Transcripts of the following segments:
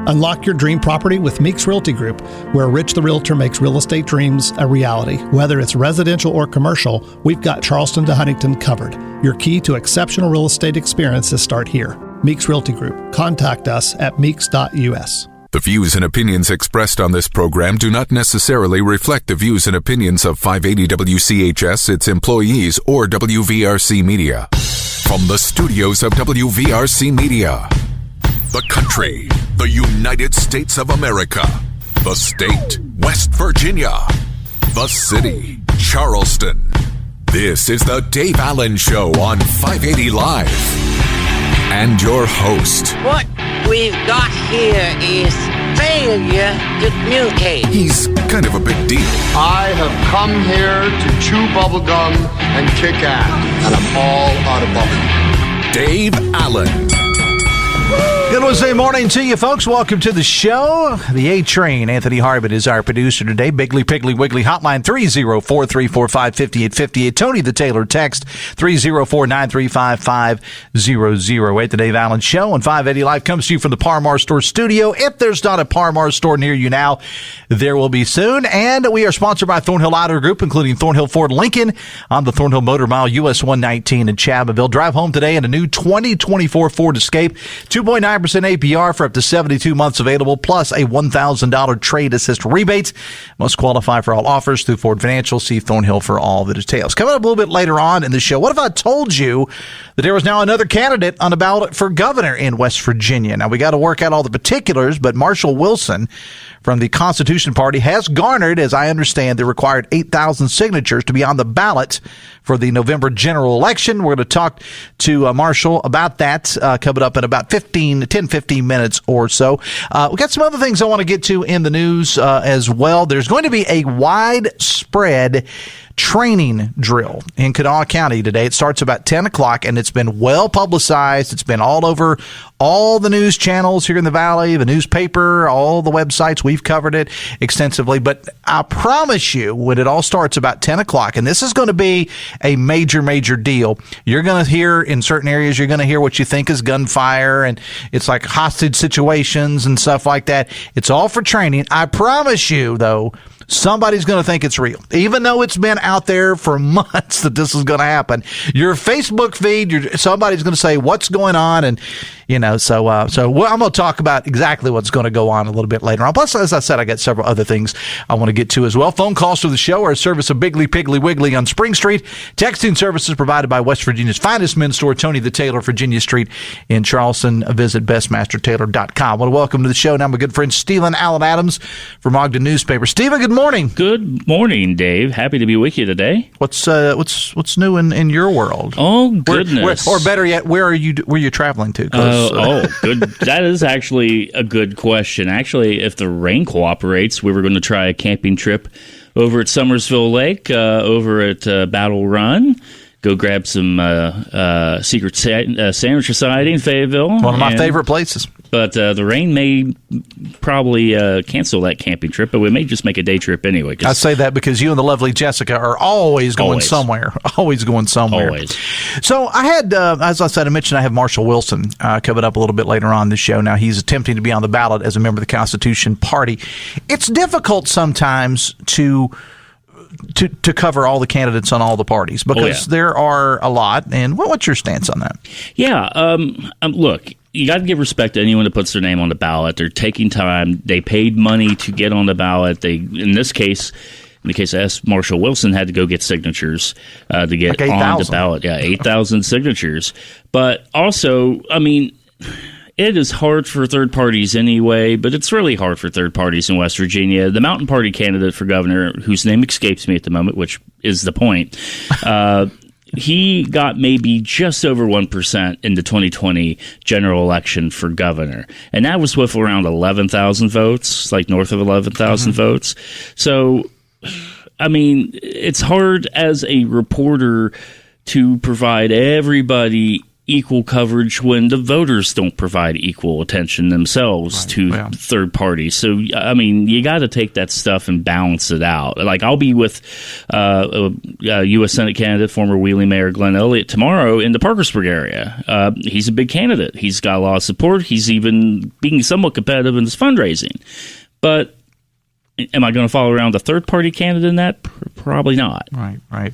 Unlock your dream property with Meeks Realty Group, where Rich the Realtor makes real estate dreams a reality. Whether it's residential or commercial, we've got Charleston to Huntington covered. Your key to exceptional real estate experiences start here. Meeks Realty Group. Contact us at meeks.us. The views and opinions expressed on this program do not necessarily reflect the views and opinions of 580 WCHS, its employees, or WVRC Media. From the studios of WVRC Media, the country, the United States of America, the state, West Virginia, the city, Charleston. This is the Dave Allen Show on 580 Live. And your host. What we've got here is failure to communicate. He's kind of a big deal. I have come here to chew bubblegum and kick ass, and I'm all out of bubblegum. Dave Allen. Good Wednesday morning to you, folks. Welcome to the show. The A Train. Anthony Harbin is our producer today. Biggly, Piggly, Wiggly hotline 304-345-5858. Tony the Taylor text 304-935-508. The Dave Allen Show on 580 Live comes to you from the Par-Mar Store studio. If there's not a Par-Mar store near you now, there will be soon. And we are sponsored by Thornhill Auto Group, including Thornhill Ford Lincoln on the Thornhill Motor Mile, US 119 in Chabonville. Drive home today in a new 2024 Ford Escape. 2.9% APR for up to 72 months available, plus a $1,000 trade assist rebate. Must qualify for all offers through Ford Financial. See Thornhill for all the details. Coming up a little bit later on in the show, what if I told you that there was now another candidate on the ballot for governor in West Virginia? Now, we got to work out all the particulars, but Marshall Wilson from the Constitution Party has garnered, as I understand, the required 8,000 signatures to be on the ballot for the November general election. We're going to talk to Marshall about that coming up in about 10, 15 minutes or so. We got some other things I want to get to in the news as well. There's going to be a widespread training drill in Kanawha County today. It starts about 10 o'clock, and it's been well publicized. It's been all over all the news channels here in the Valley, the newspaper, all the websites. We've covered it extensively. But I promise you, when it all starts about 10 o'clock, and this is going to be a major, major deal, you're going to hear in certain areas, you're going to hear what you think is gunfire, and it's like hostage situations and stuff like that. It's all for training. I promise you, though, somebody's going to think it's real, even though it's been out there for months that this is going to happen. Your Facebook feed, somebody's going to say, what's going on? And, you know, so I'm going to talk about exactly what's going to go on a little bit later on. Plus, as I said, I got several other things I want to get to as well. Phone calls to the show are a service of Biggly, Piggly, Wiggly on Spring Street. Texting services provided by West Virginia's finest men's store, Tony the Taylor, Virginia Street in Charleston. Visit bestmastertaylor.com. I want to welcome to the show now my good friend Stephen Allen Adams from Ogden Newspapers. Stephen, good morning. Good morning, Dave. Happy to be with you today. What's new in your world? Oh, goodness. Or better yet, where are you traveling to? Good. That is actually a good question. Actually, if the rain cooperates, we were going to try a camping trip over at Summersville Lake, over at Battle Run. Go grab some Secret Sandwich Society in Fayetteville. One of my favorite places. But the rain may probably cancel that camping trip, but we may just make a day trip anyway. I say that because you and the lovely Jessica are always going somewhere. Always going somewhere. Always. So I had, as I said, I mentioned I have Marshall Wilson coming up a little bit later on this show. Now, he's attempting to be on the ballot as a member of the Constitution Party. It's difficult sometimes to cover all the candidates on all the parties because there are a lot. And what's your stance on that? Yeah, look, you got to give respect to anyone that puts their name on the ballot. They're taking time. They paid money to get on the ballot. In the case of S. Marshall Wilson, had to go get signatures to get like on the ballot. Yeah, 8,000 signatures. But also, I mean, it is hard for third parties anyway, but it's really hard for third parties in West Virginia. The Mountain Party candidate for governor, whose name escapes me at the moment, which is the point, he got maybe just over 1% in the 2020 general election for governor. And that was with around 11,000 votes, like north of 11,000 votes. So, I mean, it's hard as a reporter to provide everybody equal coverage when the voters don't provide equal attention themselves to third parties. So, I mean, you got to take that stuff and balance it out. Like, I'll be with a U.S. Senate candidate, former Wheeling Mayor Glenn Elliott, tomorrow in the Parkersburg area. He's a big candidate. He's got a lot of support. He's even being somewhat competitive in his fundraising. But am I going to follow around a third-party candidate in that? Probably not. Right.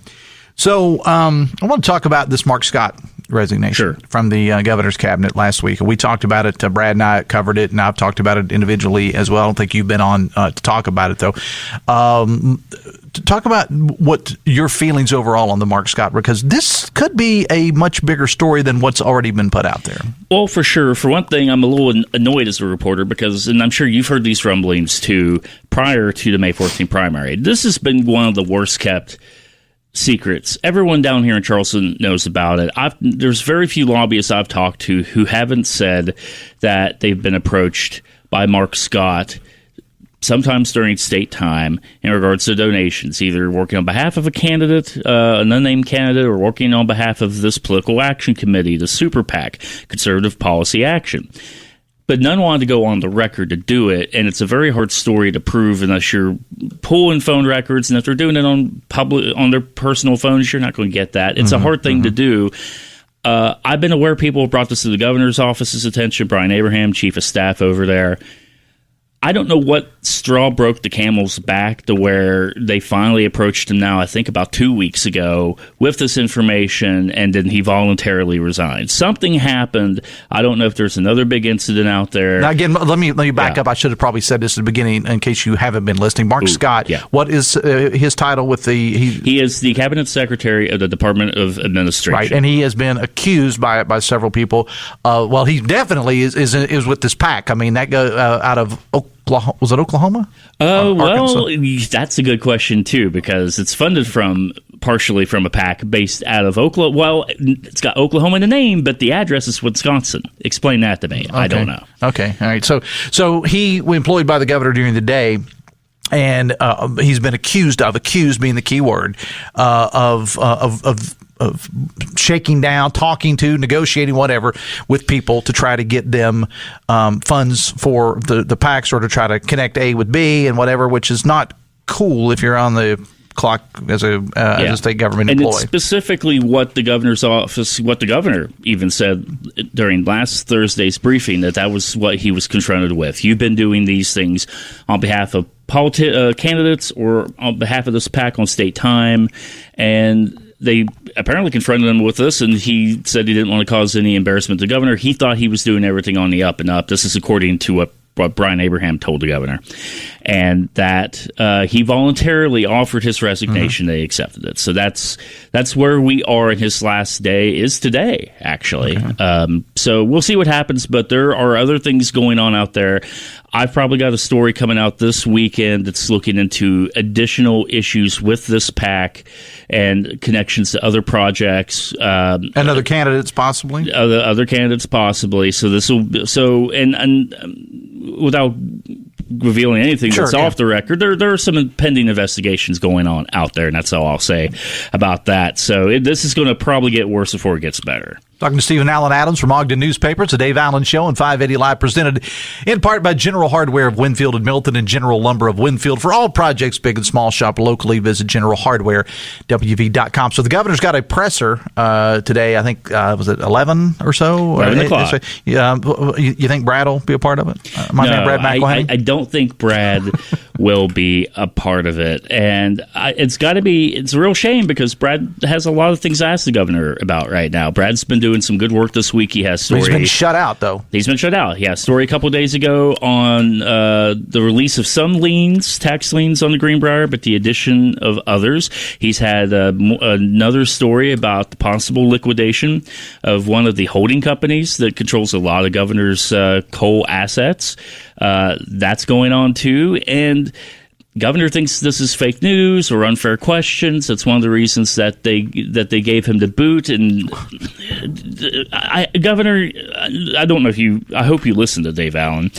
So I want to talk about this Mark Scott resignation from the governor's cabinet last week. We talked about it. Brad and I covered it, and I've talked about it individually as well. I don't think you've been on to talk about it, though. Talk about what your feelings overall on the Mark Scott, because this could be a much bigger story than what's already been put out there. Well, for sure. For one thing, I'm a little annoyed as a reporter because, and I'm sure you've heard these rumblings too, prior to the May 14th primary. This has been one of the worst kept secrets. Everyone down here in Charleston knows about it. There's very few lobbyists I've talked to who haven't said that they've been approached by Mark Scott sometimes during state time in regards to donations, either working on behalf of a candidate, an unnamed candidate, or working on behalf of this political action committee, the Super PAC, Conservative Policy Action. But none wanted to go on the record to do it, and it's a very hard story to prove unless you're pulling phone records, and if they're doing it on their personal phones, you're not going to get that. It's a hard thing to do. I've been aware people have brought this to the governor's office's attention, Brian Abraham, chief of staff over there. I don't know what straw broke the camel's back to where they finally approached him now, I think about 2 weeks ago, with this information, and then he voluntarily resigned. Something happened. I don't know if there's another big incident out there. Now, again, let me back up. I should have probably said this at the beginning in case you haven't been listening. Mark Scott, what is his title with the... He is the cabinet secretary of the Department of Administration. Right, and he has been accused by several people. Well, he definitely is with this PAC. I mean, that goes out of Oklahoma. Was it Oklahoma? Well, that's a good question, too, because it's funded partially from a PAC based out of Oklahoma. Well, it's got Oklahoma in the name, but the address is Wisconsin. Explain that to me. Okay. I don't know. Okay. All right. So he was employed by the governor during the day. And he's been accused being the key word, of shaking down, talking to, negotiating, whatever, with people to try to get them funds for the PACs or to try to connect A with B and whatever, which is not cool if you're on the clock as a state government employee. And it's specifically what the governor's office, what the governor even said during last Thursday's briefing, that was what he was confronted with. You've been doing these things on behalf of candidates or on behalf of this PAC on state time, and they apparently confronted him with this, and he said he didn't want to cause any embarrassment to the governor. He thought he was doing everything on the up and up. This is according to what Brian Abraham told the governor, and that he voluntarily offered his resignation. They accepted it. So that's where we are in his last day, is today, actually. Okay. So we'll see what happens, but there are other things going on out there. I've probably got a story coming out this weekend that's looking into additional issues with this PAC and connections to other projects. And other candidates, possibly? Other candidates, possibly. So this will... And without revealing anything that's off the record, there are some pending investigations going on out there, and that's all I'll say about that. So this is going to probably get worse before it gets better. Talking to Stephen Allen Adams from Ogden Newspapers, the Dave Allen Show on 580 Live, presented in part by General Hardware of Winfield and Milton and General Lumber of Winfield. For all projects, big and small, shop locally. Visit generalhardwarewv.com. So the governor's got a presser today, I think, was it 11 or so? 11 o'clock. You think Brad will be a part of it? Man Brad McElhenney? I don't think Brad will be a part of it. And it's a real shame because Brad has a lot of things to ask the governor about right now. Brad's been doing some good work this week. He has story. He's been shut out, though. He's been shut out. He had a story a couple of days ago on the release of some tax liens on the Greenbrier, but the addition of others. He's had another story about the possible liquidation of one of the holding companies that controls a lot of governor's coal assets. That's going on, too. And governor thinks this is fake news or unfair questions. That's one of the reasons that they gave him the boot. And Governor, I don't know if I hope you listen to Dave Allen.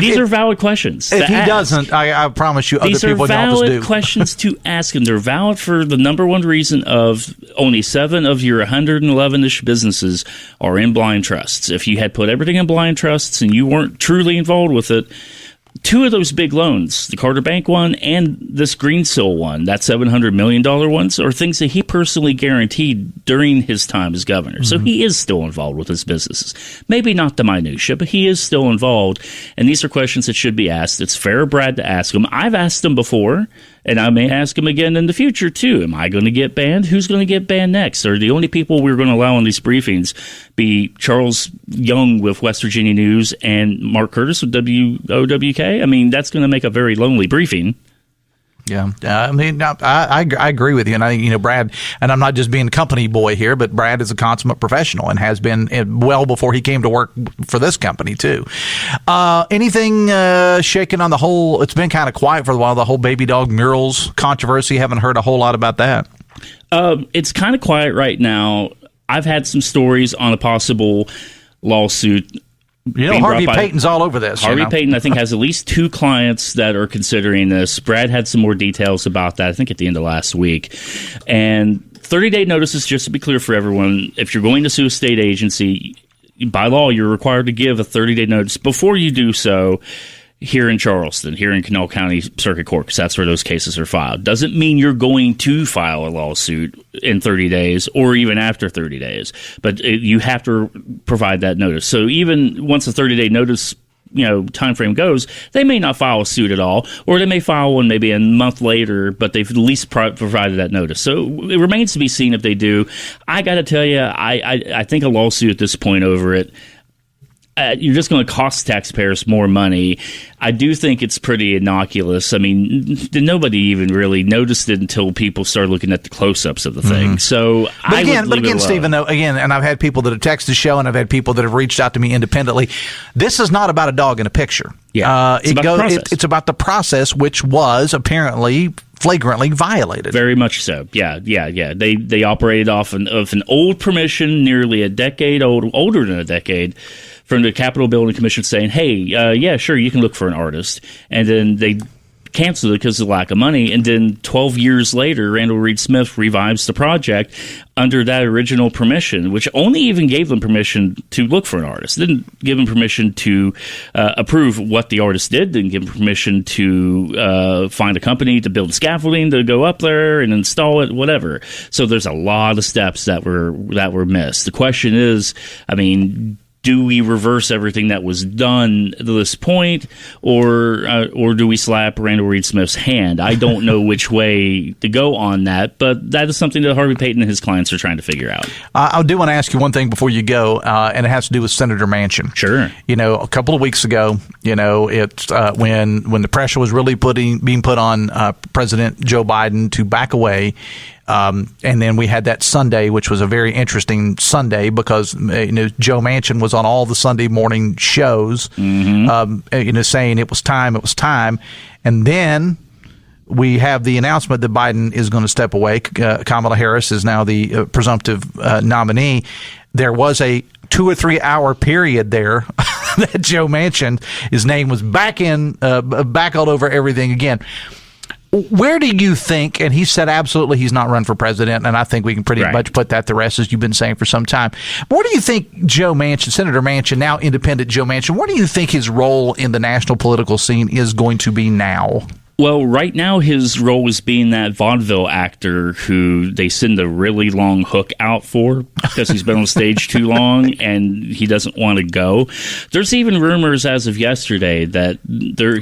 These are valid questions. If he doesn't, I promise you, these other people in the office do. These are valid questions to ask him. They're valid for the number one reason of only 7 of your 111-ish businesses are in blind trusts. If you had put everything in blind trusts and you weren't truly involved with it, 2 of those big loans, the Carter Bank one and this Greensill one, that $700 million ones, are things that he personally guaranteed during his time as governor. So he is still involved with his businesses. Maybe not the minutia, but he is still involved. And these are questions that should be asked. It's fair of Brad to ask them. I've asked them before, and I may ask him again in the future, too. Am I going to get banned? Who's going to get banned next? Are the only people we're going to allow in these briefings be Charles Young with West Virginia News and Mark Curtis with WOWK? I mean, that's going to make a very lonely briefing. Yeah, I mean, I agree with you, and Brad, and I'm not just being a company boy here, but Brad is a consummate professional and has been well before he came to work for this company too. Anything shaking on the whole? It's been kind of quiet for a while. The whole baby dog murals controversy. Haven't heard a whole lot about that. It's kind of quiet right now. I've had some stories on a possible lawsuit. Harvey Payton's all over this. Harvey Payton, I think, has at least 2 clients that are considering this. Brad had some more details about that, I think, at the end of last week. And 30-day notices, just to be clear for everyone, if you're going to sue a state agency, by law, you're required to give a 30-day notice before you do so here in Charleston, here in Kanawha County Circuit Court, because that's where those cases are filed. Doesn't mean you're going to file a lawsuit in 30 days or even after 30 days, but you have to provide that notice. So even once the 30-day notice time frame goes, they may not file a suit at all, or they may file one maybe a month later, but they've at least provided that notice. So it remains to be seen if they do. I got to tell you, I think a lawsuit at this point over it, you're just going to cost taxpayers more money. I do think it's pretty innocuous. I mean, nobody even really noticed it until people started looking at the close-ups of the thing. So, but again, Stephen, though, and I've had people that have texted the show, and I've had people that have reached out to me independently. This is not about a dog in a picture. Yeah, it's about the process, which was apparently flagrantly violated. Very much so. Yeah. They operated off of an old permission, nearly a decade old, older than a decade, from the Capitol Building Commission saying, hey, yeah, sure, you can look for an artist. And then they canceled it because of the lack of money. And then 12 years later, Randall Reed Smith revives the project under that original permission, which only even gave them permission to look for an artist. Didn't give them permission to approve what the artist did. Didn't give them permission to find a company to build scaffolding to go up there and install it, whatever. So there's a lot of steps that were missed. The question is, I mean, do we reverse everything that was done to this point, or do we slap Randall Reed Smith's hand? I don't know which way to go on that, but that is something that Harvey Payton and his clients are trying to figure out. I do want to ask you one thing before you go, and it has to do with Senator Manchin. Sure. A couple of weeks ago, it's when the pressure was really being put on President Joe Biden to back away. And then we had that Sunday, which was a very interesting Sunday because Joe Manchin was on all the Sunday morning shows, saying it was time. And then we have the announcement that Biden is going to step away. Kamala Harris is now the presumptive nominee. There was a 2 or 3 hour period there that Joe Manchin, his name was back all over everything again. Where do you think, and he said absolutely he's not run for president, and I think we can pretty much put that to rest, as you've been saying for some time. But what do you think Joe Manchin, Senator Manchin, now independent Joe Manchin, what do you think his role in the national political scene is going to be now? Well, right now his role is being that vaudeville actor who they send a really long hook out for because he's been on stage too long and he doesn't want to go. There's even rumors as of yesterday that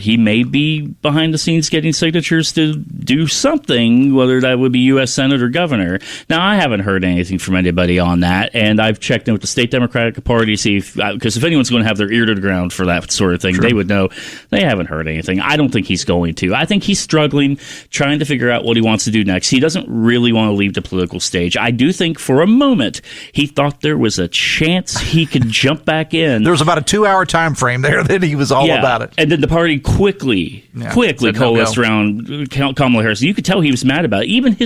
he may be behind the scenes getting signatures to do something, whether that would be U.S. Senate or governor. Now, I haven't heard anything from anybody on that, and I've checked in with the state Democratic Party to see because if anyone's going to have their ear to the ground for that sort of thing, they would know. They haven't heard anything. I don't think he's going to. I think he's struggling, trying to figure out what he wants to do next. He doesn't really want to leave the political stage. I do think for a moment he thought there was a chance he could jump back in. There was about a 2-hour time frame there that he was all about it. And then the party quickly coalesced around Kamala Harris. You could tell he was mad about it. Even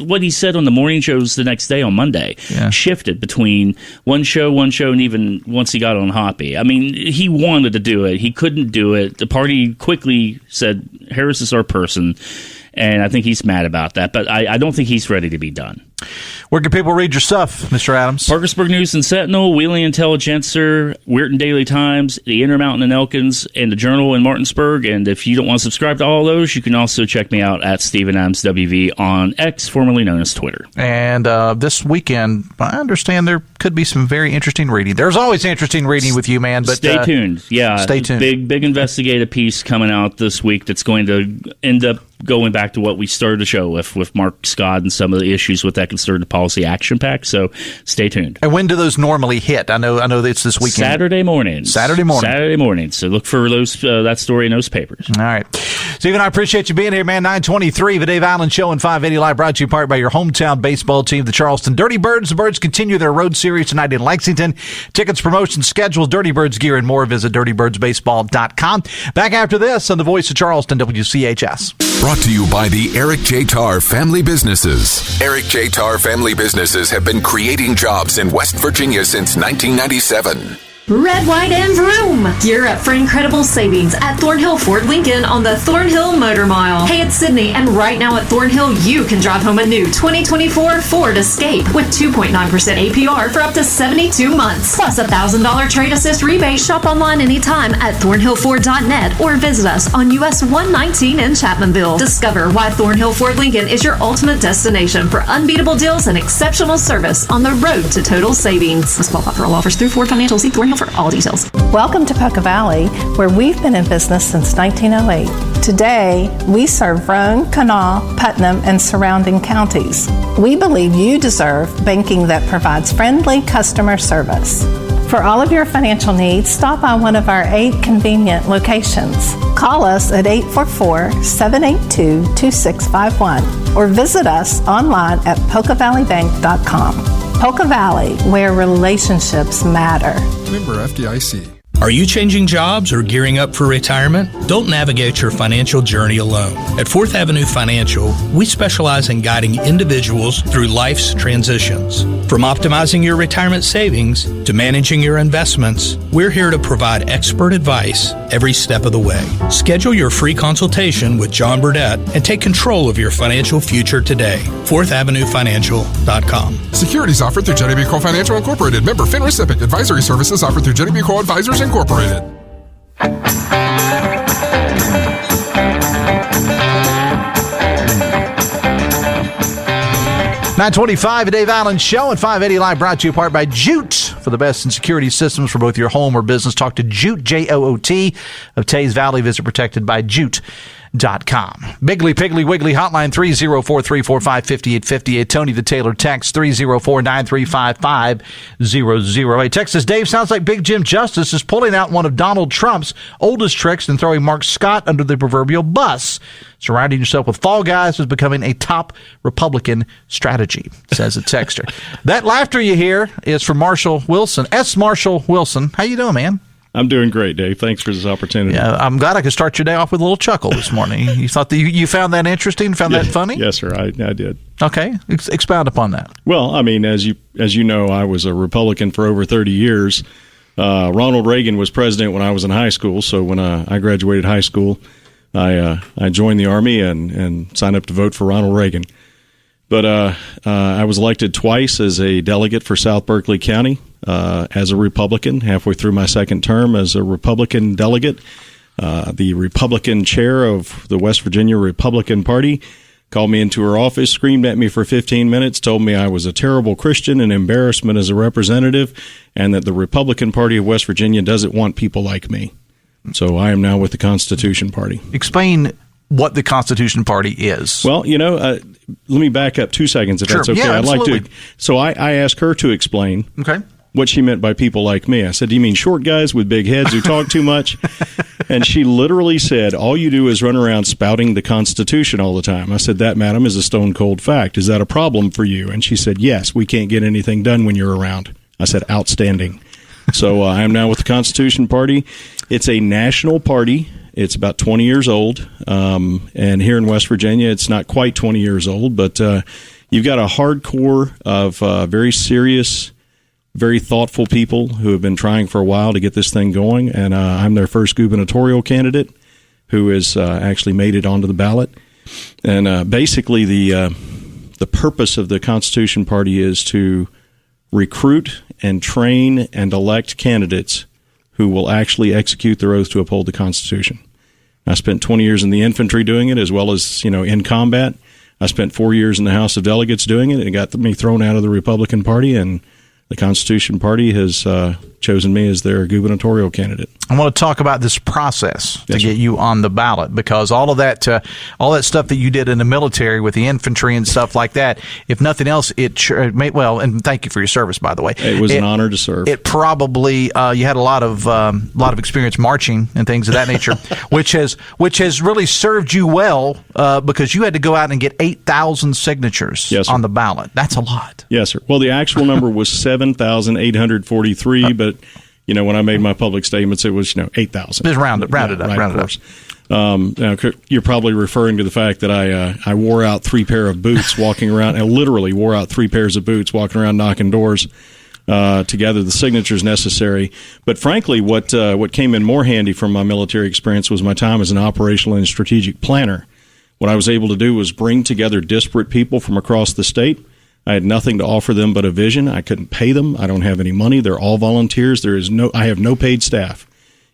what he said on the morning shows the next day on Monday shifted between one show, and even once he got on Hoppy. I mean, he wanted to do it. He couldn't do it. The party quickly said, Harris is our person. And I think he's mad about that. But I don't think he's ready to be done. Where can people read your stuff, Mr. Adams? Parkersburg News and Sentinel, Wheeling Intelligencer, Weirton Daily Times, the Intermountain and Elkins, and the Journal in Martinsburg. And if you don't want to subscribe to all those, you can also check me out at Stephen Adams WV on X, formerly known as Twitter. And this weekend, I understand there could be some very interesting reading. There's always interesting reading with you, man. But stay tuned. Yeah, stay tuned. Big investigative piece coming out this week that's going to end up going back to what we started the show with Mark Scott and some of the issues with that concerted policy action pack. So stay tuned. And when do those normally hit? I know that it's this weekend. Saturday morning. So look for those that story in those papers. All right. Stephen, I appreciate you being here, man. 923, the Dave Allen Show and 580 Live, brought to you in part by your hometown baseball team, the Charleston Dirty Birds. The Birds continue their road series tonight in Lexington. Tickets, promotions, schedules, Dirty Birds gear, and more. Visit dirtybirdsbaseball.com. Back after this on the Voice of Charleston, WCHS. Brought to you by the Eric J. Tarr Family Businesses. Eric J. Tarr Family Businesses have been creating jobs in West Virginia since 1997. Red, white, and vroom! Gear up for incredible savings at Thornhill Ford Lincoln on the Thornhill Motor Mile. Hey, it's Sydney, and right now at Thornhill, you can drive home a new 2024 Ford Escape with 2.9% APR for up to 72 months. Plus a $1,000 trade assist rebate. Shop online anytime at thornhillford.net or visit us on US 119 in Chapmanville. Discover why Thornhill Ford Lincoln is your ultimate destination for unbeatable deals and exceptional service on the road to total savings. Let's qualify for all offers through Ford Financial. See Thornhill for all details. Welcome to Poca Valley, where we've been in business since 1908. Today, we serve Roane, Kanawha, Putnam, and surrounding counties. We believe you deserve banking that provides friendly customer service. For all of your financial needs, stop by one of our 8 convenient locations. Call us at 844-782-2651 or visit us online at PocaValleyBank.com. Poca Valley, where relationships matter. Member FDIC. Are you changing jobs or gearing up for retirement? Don't navigate your financial journey alone. At 4th Avenue Financial, we specialize in guiding individuals through life's transitions. From optimizing your retirement savings to managing your investments, we're here to provide expert advice every step of the way. Schedule your free consultation with John Burdett and take control of your financial future today. 4thavenuefinancial.com. Securities offered through Jenny B. Cole Financial Incorporated. Member FINRA SIPC. Advisory services offered through Jenny B. Cole Advisors Incorporated. 925, a Dave Allen Show and 580 Live, brought to you in part by Jute. For the best in security systems for both your home or business, talk to Jute, J-O-O-T, of Tays Valley. Visit protectedbyjute.com. Biggly Piggly Wiggly hotline 304-345-5858. Tony the Taylor text 304-935-500. Hey, Texas Dave, sounds like Big Jim Justice is pulling out one of Donald Trump's oldest tricks and throwing Mark Scott under the proverbial bus. Surrounding yourself with fall guys is becoming a top Republican strategy, says a texter. That laughter you hear is from Marshall Wilson. S. Marshall Wilson. How you doing, man? I'm doing great, Dave. Thanks for this opportunity. Yeah, I'm glad I could start your day off with a little chuckle this morning. You thought that you found that interesting, found that funny? Yes, sir. I did. Okay, expound upon that. Well, I mean, as you know, I was a Republican for over 30 years. Ronald Reagan was president when I was in high school, so when I graduated high school, I joined the Army and signed up to vote for Ronald Reagan. But I was elected twice as a delegate for South Berkeley County as a Republican, halfway through my second term as a Republican delegate. The Republican chair of the West Virginia Republican Party called me into her office, screamed at me for 15 minutes, told me I was a terrible Christian, an embarrassment as a representative, and that the Republican Party of West Virginia doesn't want people like me. So I am now with the Constitution Party. Explain what the Constitution Party is. Well, let me back up 2 seconds if Sure. that's okay. Yeah, I'd absolutely. like to. So I asked her to explain. Okay. what she meant by people like me. I said, do you mean short guys with big heads who talk too much? And she literally said, all you do is run around spouting the Constitution all the time. I said, that, madam, is a stone cold fact. Is that a problem for you? And she said, yes, we can't get anything done when you're around. I said, outstanding. So I am now with the Constitution Party. It's a national party. It's about 20 years old. And here in West Virginia, it's not quite 20 years old, but you've got a hardcore of very serious, very thoughtful people who have been trying for a while to get this thing going. And I'm their first gubernatorial candidate who has actually made it onto the ballot. And basically the purpose of the Constitution Party is to recruit and train and elect candidates who will actually execute their oath to uphold the Constitution. I spent 20 years in the infantry doing it, as well as, in combat. I spent 4 years in the House of Delegates doing it. It got me thrown out of the Republican Party, and the Constitution Party has chosen me as their gubernatorial candidate. I want to talk about this process to get you on the ballot, because all that stuff that you did in the military with the infantry and stuff like that, if nothing else, and thank you for your service, by the way. It was an honor to serve. It probably you had a lot of experience marching and things of that nature, which has really served you well because you had to go out and get 8,000 signatures on the ballot. That's a lot. Yes, sir. Well, the actual number was 7,843, but when I made my public statements, it was 8,000. Just rounded up. Now, you're probably referring to the fact that I wore out 3 pair of boots walking around. I literally wore out 3 pairs of boots walking around knocking doors to gather the signatures necessary. But frankly, what came in more handy from my military experience was my time as an operational and strategic planner. What I was able to do was bring together disparate people from across the state. I had nothing to offer them but a vision. I couldn't pay them. I don't have any money. They're all volunteers. I have no paid staff.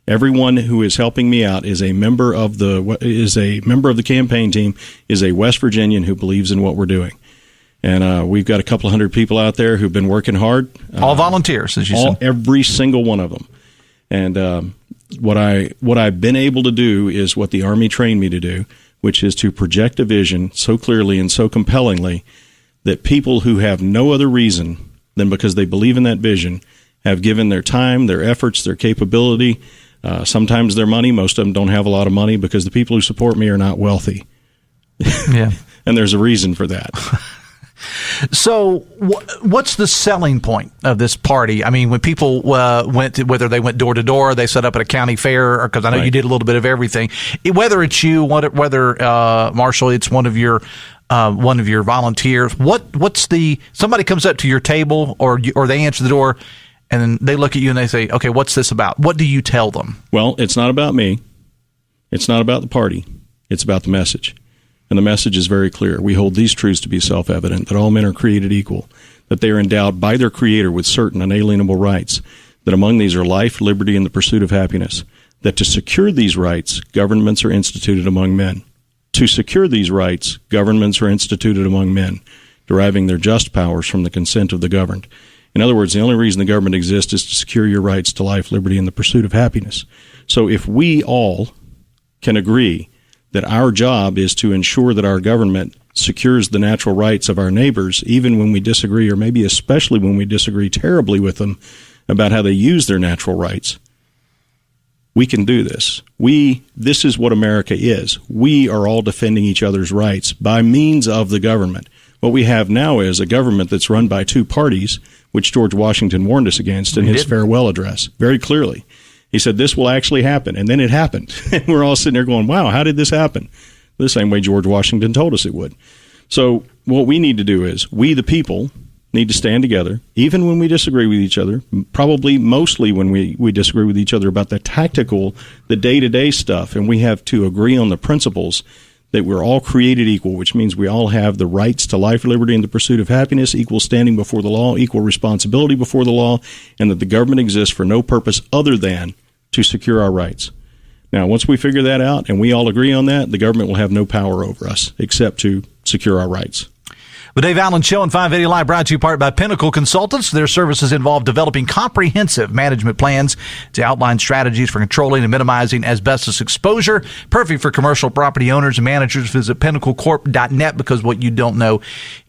Everyone who is helping me out is a member of the campaign team, is a West Virginian who believes in what we're doing. And we've got a couple hundred people out there who've been working hard. All volunteers, as you said. Every single one of them. And what I've been able to do is what the Army trained me to do, which is to project a vision so clearly and so compellingly that people who have no other reason than because they believe in that vision have given their time, their efforts, their capability, sometimes their money. Most of them don't have a lot of money because the people who support me are not wealthy. Yeah. And there's a reason for that. So what's the selling point of this party? I mean, when people whether they went door to door, they set up at a county fair, because I know you did a little bit of everything. Whether it's you, whether Marshall, it's one of your volunteers. Somebody comes up to your table or they answer the door and then they look at you and they say, okay, what's this about? What do you tell them? Well, it's not about me. It's not about the party. It's about the message. And the message is very clear. We hold these truths to be self-evident, that all men are created equal, that they are endowed by their Creator with certain unalienable rights, that among these are life, liberty, and the pursuit of happiness, that to secure these rights, governments are instituted among men. To secure these rights, governments are instituted among men, deriving their just powers from the consent of the governed. In other words, the only reason the government exists is to secure your rights to life, liberty, and the pursuit of happiness. So if we all can agree that our job is to ensure that our government secures the natural rights of our neighbors, even when we disagree, or maybe especially when we disagree terribly with them about how they use their natural rights, we can do this. This is what America is. We are all defending each other's rights by means of the government. What we have now is a government that's run by 2 parties, which George Washington warned us against in his farewell address very clearly. He said, this will actually happen. And then it happened. And we're all sitting there going, wow, how did this happen? The same way George Washington told us it would. So what we need to do is, we the people need to stand together, even when we disagree with each other, probably mostly when we disagree with each other about the tactical, the day-to-day stuff. And we have to agree on the principles that we're all created equal, which means we all have the rights to life, liberty, and the pursuit of happiness, equal standing before the law, equal responsibility before the law, and that the government exists for no purpose other than to secure our rights. Now, once we figure that out and we all agree on that, the government will have no power over us except to secure our rights. The Dave Allen Show on 580 Live brought to you part by Pinnacle Consultants. Their services involve developing comprehensive management plans to outline strategies for controlling and minimizing asbestos exposure. Perfect for commercial property owners and managers. Visit pinnaclecorp.net because what you don't know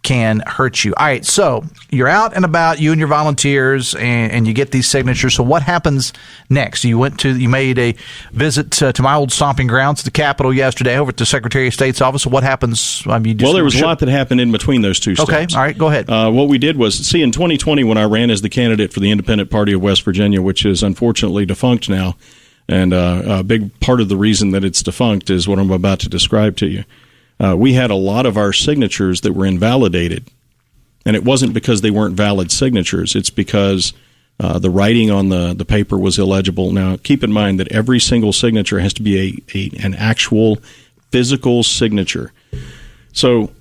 can hurt you. All right, so you're out and about, you and your volunteers, and you get these signatures. So what happens next? You made a visit to my old stomping grounds, the Capitol, yesterday, over at the Secretary of State's office. So what happens? Well, there was a lot that happened in between those two steps. Okay, all right, go ahead. What we did was, in 2020, when I ran as the candidate for the Independent Party of West Virginia, which is unfortunately defunct now, and a big part of the reason that it's defunct is what I'm about to describe to you. We had a lot of our signatures that were invalidated, and it wasn't because they weren't valid signatures. It's because the writing on the paper was illegible. Now, keep in mind that every single signature has to be an actual physical signature. So,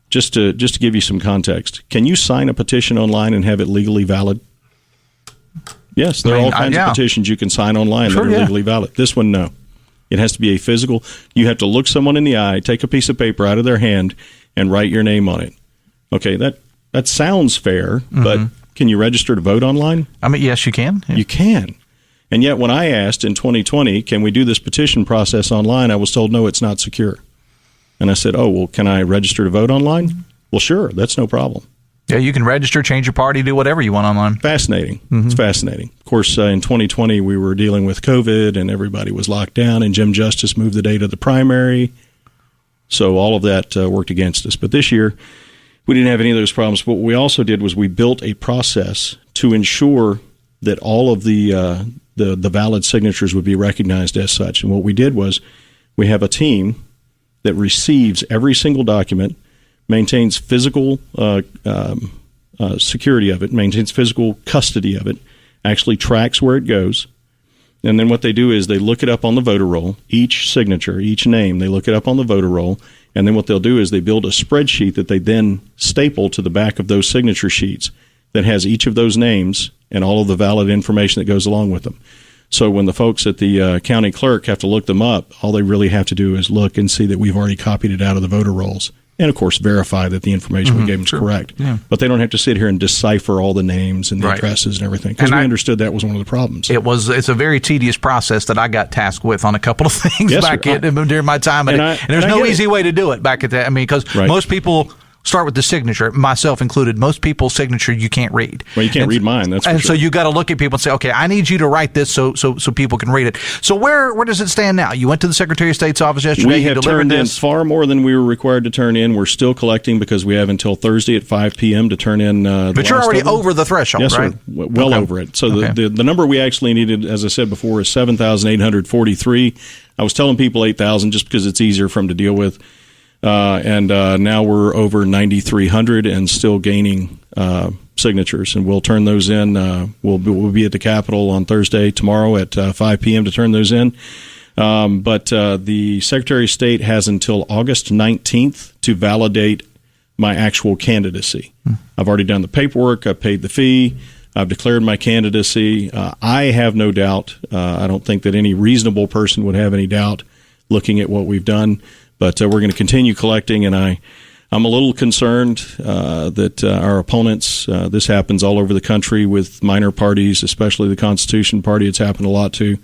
just to give you some context, can you sign a petition online and have it legally valid? Yes, there are all kinds of petitions you can sign online that are legally valid. This one, no. It has to be a physical. You have to look someone in the eye, take a piece of paper out of their hand, and write your name on it. Okay, that sounds fair, but can you register to vote online? I mean, yes, you can. Yeah. You can. And yet when I asked in 2020, can we do this petition process online, I was told, no, it's not secure. And I said, oh, well, can I register to vote online? Well, sure, that's no problem. Yeah, you can register, change your party, do whatever you want online. Fascinating. It's fascinating. Of course, in 2020, we were dealing with COVID, and everybody was locked down, and Jim Justice moved the date of the primary. So all of that worked against us. But this year, we didn't have any of those problems. But what we also did was we built a process to ensure that all of the valid signatures would be recognized as such. And what we did was we have a team that receives every single document, maintains physical security of it, maintains physical custody of it, actually tracks where it goes. And then what they do is they look it up on the voter roll, each signature, each name, they look it up on the voter roll. And then what they'll do is they build a spreadsheet that they then staple to the back of those signature sheets that has each of those names and all of the valid information that goes along with them. So when the folks at the county clerk have to look them up, all they really have to do is look and see that we've already copied it out of the voter rolls. And, of course, verify that the information we gave them is correct. Yeah. But they don't have to sit here and decipher all the names and the addresses and everything, because we understood that was one of the problems. It's a very tedious process that I got tasked with on a couple of things during my time. And there's no easy way to do it back at that. I mean, because most people start with the signature, myself included. Most people's signature you can't read. Well, you can't read mine. That's for sure. So you got to look at people and say, okay, I need you to write this so people can read it. So where does it stand now? You went to the Secretary of State's office yesterday. We have turned in far more than we were required to turn in. We're still collecting because we have until Thursday at 5 p.m. to turn in. But you're already over the threshold, yes, right? Sir. Well over it. So the number we actually needed, as I said before, is 7,843. I was telling people 8,000 just because it's easier for them to deal with. And now we're over 9,300 and still gaining signatures, and we'll turn those in. We'll be at the Capitol on Thursday, tomorrow at 5 p.m. to turn those in. But the Secretary of State has until August 19th to validate my actual candidacy. I've already done the paperwork. I've paid the fee. I've declared my candidacy. I have no doubt. I don't think that any reasonable person would have any doubt looking at what we've done. But we're going to continue collecting, and I'm a little concerned that our opponents, this happens all over the country with minor parties, especially the Constitution Party. It's happened a lot too,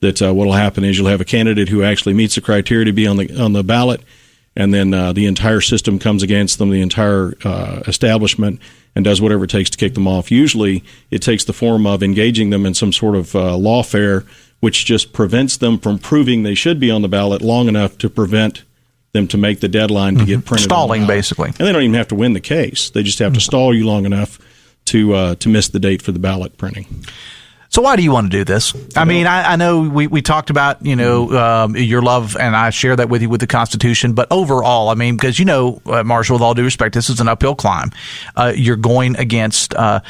that what will happen is you'll have a candidate who actually meets the criteria to be on the ballot, and then the entire system comes against them, the entire establishment, and does whatever it takes to kick them off. Usually it takes the form of engaging them in some sort of lawfare, which just prevents them from proving they should be on the ballot long enough to prevent them to make the deadline to get printed. Stalling, basically. And they don't even have to win the case. They just have to stall you long enough to miss the date for the ballot printing. So why do you want to do this? I mean, I know we talked about, your love, and I share that with you with the Constitution. But overall, I mean, because, Marshall, with all due respect, this is an uphill climb. You're going against the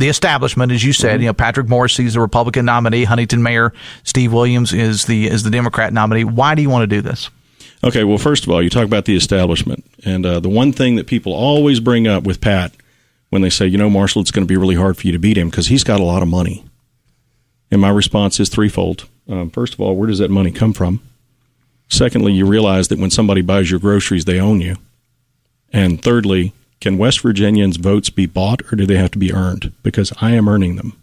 establishment, as you said. Patrick Morrissey is the Republican nominee. Huntington Mayor Steve Williams is the Democrat nominee. Why do you want to do this? Okay, well, first of all, you talk about the establishment. And the one thing that people always bring up with Pat when they say, Marshall, it's going to be really hard for you to beat him because he's got a lot of money. And my response is threefold. First of all, where does that money come from? Secondly, you realize that when somebody buys your groceries, they own you. And thirdly, can West Virginians' votes be bought or do they have to be earned? Because I am earning them.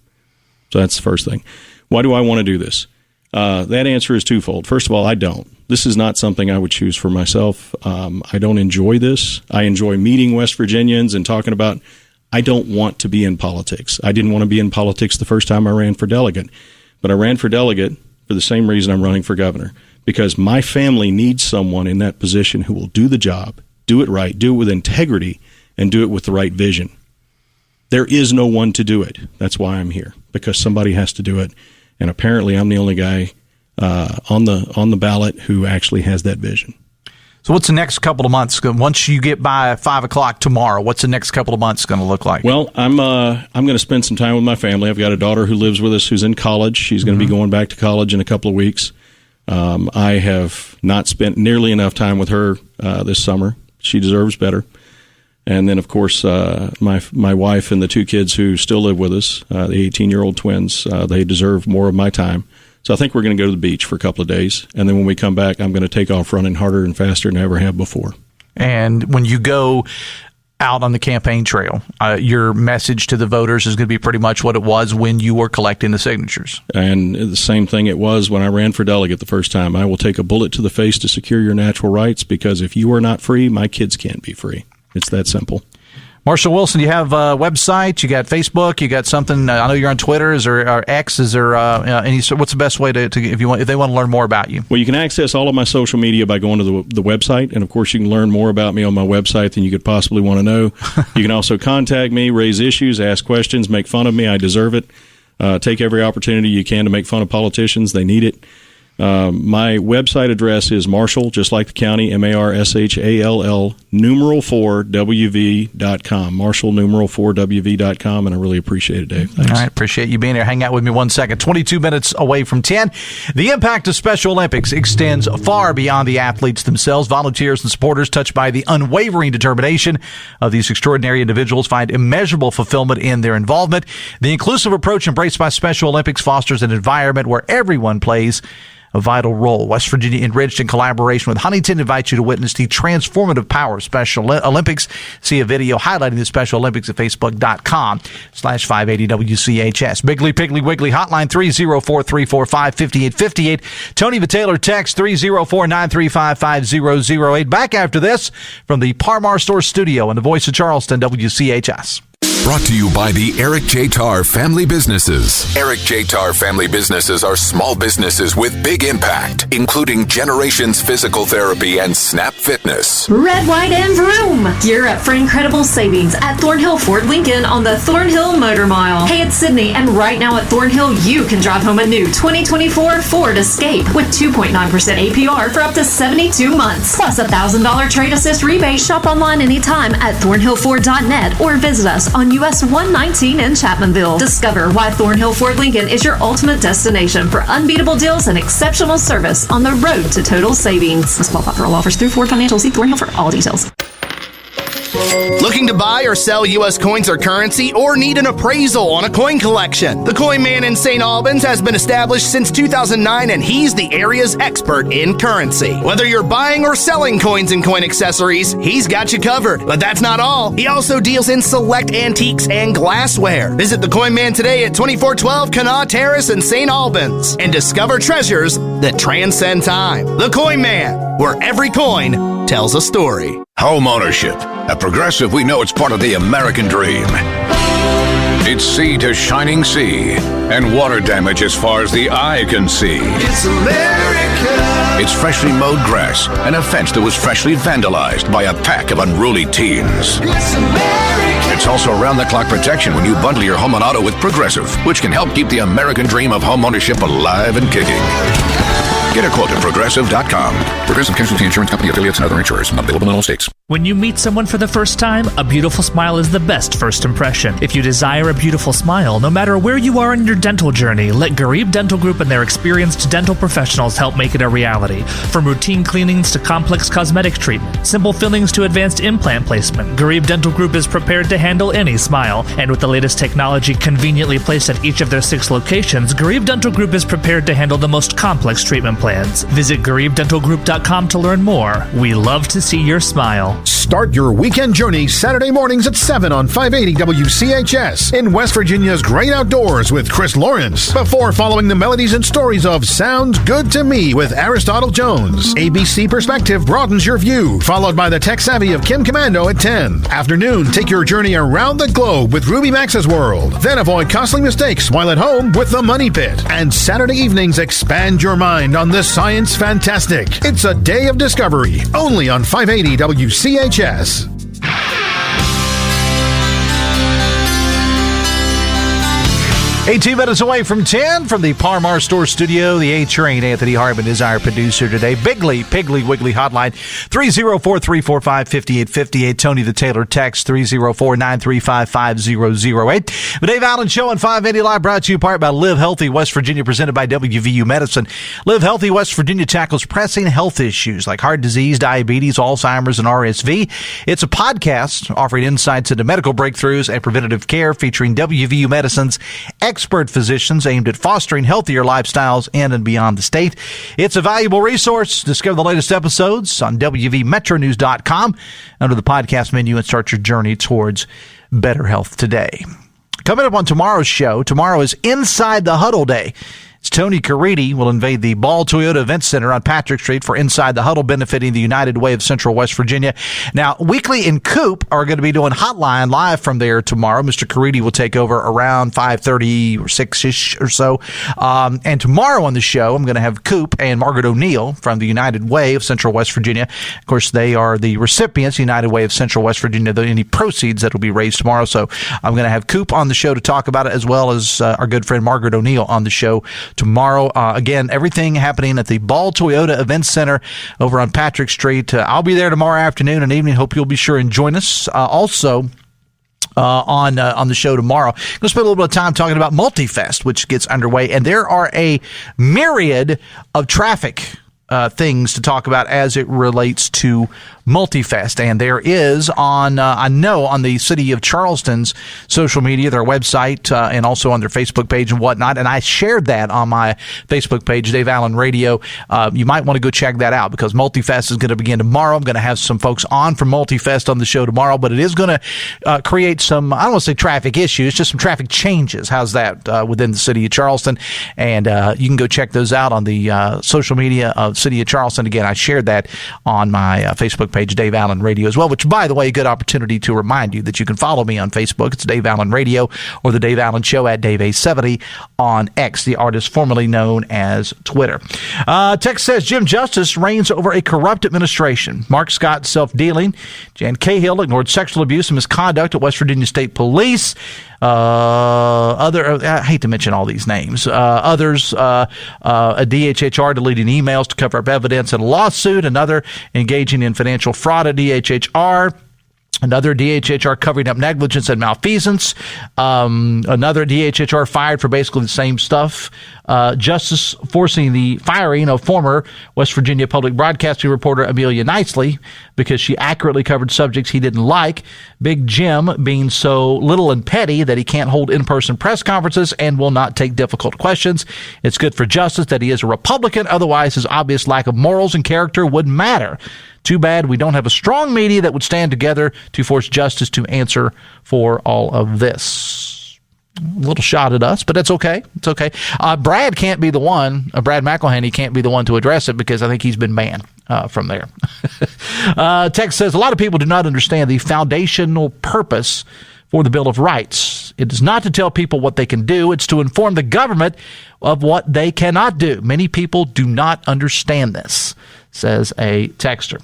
So that's the first thing. Why do I want to do this? That answer is twofold. First of all, I don't. This is not something I would choose for myself. I don't enjoy this. I enjoy meeting West Virginians and talking about, I don't want to be in politics. I didn't want to be in politics the first time I ran for delegate. But I ran for delegate for the same reason I'm running for governor. Because my family needs someone in that position who will do the job, do it right, do it with integrity, and do it with the right vision. There is no one to do it. That's why I'm here, because somebody has to do it. And apparently I'm the only guy on the ballot who actually has that vision. So what's the next couple of months? Once you get by 5 o'clock tomorrow, what's the next couple of months going to look like? Well, I'm going to spend some time with my family. I've got a daughter who lives with us who's in college. She's going to be going back to college in a couple of weeks. I have not spent nearly enough time with her this summer. She deserves better. And then, of course, my wife and the 2 kids who still live with us, the 18-year-old twins, they deserve more of my time. So I think we're going to go to the beach for a couple of days. And then when we come back, I'm going to take off running harder and faster than I ever have before. And when you go out on the campaign trail, your message to the voters is going to be pretty much what it was when you were collecting the signatures. And the same thing it was when I ran for delegate the first time. I will take a bullet to the face to secure your natural rights, because if you are not free, my kids can't be free. It's that simple. Marshall Wilson, you have a website, you got Facebook, you got something, I know you're on Twitter, or X, is there what's the best way to if they want to learn more about you? Well, you can access all of my social media by going to the website, and of course you can learn more about me on my website than you could possibly want to know. You can also contact me, raise issues, ask questions, make fun of me. I deserve it. Take every opportunity you can to make fun of politicians. They need it. My website address is Marshall, just like the county, MARSHALL, numeral 4WV.com, Marshall, numeral 4WV.com, and I really appreciate it, Dave. Thanks. All right, appreciate you being here. Hang out with me 1 second. 22 minutes away from 10. The impact of Special Olympics extends far beyond the athletes themselves. Volunteers and supporters touched by the unwavering determination of these extraordinary individuals find immeasurable fulfillment in their involvement. The inclusive approach embraced by Special Olympics fosters an environment where everyone plays a vital role. West Virginia, enriched in collaboration with Huntington, invites you to witness the transformative power of Special Olympics. See a video highlighting the Special Olympics at facebook.com/580WCHS. Biggly Piggly Wiggly hotline 304-345-5858. Tony the Taylor text 304-935-5008. Back after this from the Parmar Store studio and the Voice of Charleston, WCHS. Brought to you by the Eric J. Tarr Family Businesses. Eric J. Tarr Family Businesses are small businesses with big impact, including Generations Physical Therapy and Snap Fitness. Red, white, and vroom! Gear up for incredible savings at Thornhill Ford Lincoln on the Thornhill Motor Mile. Hey, it's Sydney, and right now at Thornhill, you can drive home a new 2024 Ford Escape with 2.9% APR for up to 72 months, plus a $1,000 trade assist rebate. Shop online anytime at thornhillford.net or visit us on US 119 in Chapmanville. Discover why Thornhill Ford Lincoln is your ultimate destination for unbeatable deals and exceptional service on the road to total savings. This qualify for all offers through Ford Financial. See Thornhill for all details. Looking to buy or sell U.S. coins or currency, or need an appraisal on a coin collection? The Coin Man in St. Albans has been established since 2009, and he's the area's expert in currency. Whether you're buying or selling coins and coin accessories, he's got you covered. But that's not all. He also deals in select antiques and glassware. Visit the Coin Man today at 2412 Kanawha Terrace in St. Albans and discover treasures that transcend time. The Coin Man, where every coin tells a story. Home ownership. At Progressive, we know it's part of the American dream. It's sea to shining sea, and water damage as far as the eye can see. It's America. It's freshly mowed grass and a fence that was freshly vandalized by a pack of unruly teens. It's America. It's also round-the-clock protection when you bundle your home and auto with Progressive, which can help keep the American dream of home ownership alive and kicking. Get a quote at Progressive.com. Progressive Casualty Insurance Company, affiliates, and other insurers. Not available in all states. When you meet someone for the first time, a beautiful smile is the best first impression. If you desire a beautiful smile, no matter where you are in your dental journey, let Garib Dental Group and their experienced dental professionals help make it a reality. From routine cleanings to complex cosmetic treatment, simple fillings to advanced implant placement, Garib Dental Group is prepared to handle any smile. And with the latest technology conveniently placed at each of their 6 locations, Garib Dental Group is prepared to handle the most complex treatment plans. plans. Visit GareebDentalGroup.com to learn more. We love to see your smile. Start your weekend journey Saturday mornings at 7 on 580 WCHS in West Virginia's great outdoors with Chris Lawrence. Before following the melodies and stories of Sounds Good to Me with Aristotle Jones. ABC Perspective broadens your view, followed by the tech savvy of Kim Commando at 10. Afternoon, take your journey around the globe with Ruby Max's World. Then avoid costly mistakes while at home with the Money Pit. And Saturday evenings, expand your mind on the science fantastic. It's a day of discovery, only on 580 WCHS. 18 minutes away from 10 from the Par-Mar Store Studio. The A-Train, Anthony Harmon, is our producer today. Piggly Wiggly hotline, 304-345-5858. Tony the Taylor text, 304-935-5008. The Dave Allen Show on 580 Live brought to you in part by Live Healthy West Virginia, presented by WVU Medicine. Live Healthy West Virginia tackles pressing health issues like heart disease, diabetes, Alzheimer's, and RSV. It's a podcast offering insights into medical breakthroughs and preventative care featuring WVU Medicine's expert physicians aimed at fostering healthier lifestyles in and beyond the state. It's a valuable resource. Discover the latest episodes on WVMetronews.com under the podcast menu and start your journey towards better health today. Coming up on tomorrow's show, tomorrow is Inside the Huddle Day. It's Tony Caridi will invade the Ball Toyota Event Center on Patrick Street for Inside the Huddle, benefiting the United Way of Central West Virginia. Now, Weekly and Coop are going to be doing Hotline live from there tomorrow. Mr. Caridi will take over around 5:30 or 6-ish or so. And tomorrow on the show, I'm going to have Coop and Margaret O'Neill from the United Way of Central West Virginia. Of course, they are the recipients, United Way of Central West Virginia, any proceeds that will be raised tomorrow. So I'm going to have Coop on the show to talk about it, as well as our good friend Margaret O'Neill on the show tomorrow. Again, everything happening at the Ball Toyota Event Center over on Patrick Street. I'll be there tomorrow afternoon and evening. Hope you'll be sure and join us. Also, on the show tomorrow, I'm going to spend a little bit of time talking about Multifest, which gets underway, and there are a myriad of traffic things to talk about as it relates to Multifest. And there is on the City of Charleston's social media, their website, and also on their Facebook page and whatnot. And I shared that on my Facebook page, Dave Allen Radio. You might want to go check that out because Multifest is going to begin tomorrow. I'm going to have some folks on from Multifest on the show tomorrow, but it is going to create some, I don't want to say traffic issues, just some traffic changes. How's that within the City of Charleston? And you can go check those out on the social media of City of Charleston. Again, I shared that on my Facebook page, Dave Allen Radio as well, which, by the way, a good opportunity to remind you that you can follow me on Facebook. It's Dave Allen Radio or the Dave Allen Show at Dave A70 on X, the artist formerly known as Twitter. Text says Jim Justice reigns over a corrupt administration. Mark Scott self-dealing. Jan Cahill ignored sexual abuse and misconduct at West Virginia State Police. I hate to mention all these names. Others, a DHHR deleting emails to cover up evidence in a lawsuit. Another engaging in financial fraud at DHHR. Another DHHR covering up negligence and malfeasance. Another DHHR fired for basically the same stuff. Justice forcing the firing of former West Virginia public broadcasting reporter Amelia Nicely because she accurately covered subjects he didn't like. Big Jim being so little and petty that he can't hold in-person press conferences and will not take difficult questions. It's good for Justice that he is a Republican. Otherwise, his obvious lack of morals and character wouldn't matter. Too bad we don't have a strong media that would stand together to force Justice to answer for all of this. A little shot at us, but that's okay. It's okay. Brad can't be the one, Brad McElhaney can't be the one to address it because I think he's been banned from there. Text says, a lot of people do not understand the foundational purpose for the Bill of Rights. It is not to tell people what they can do. It's to inform the government of what they cannot do. Many people do not understand this, says a texter.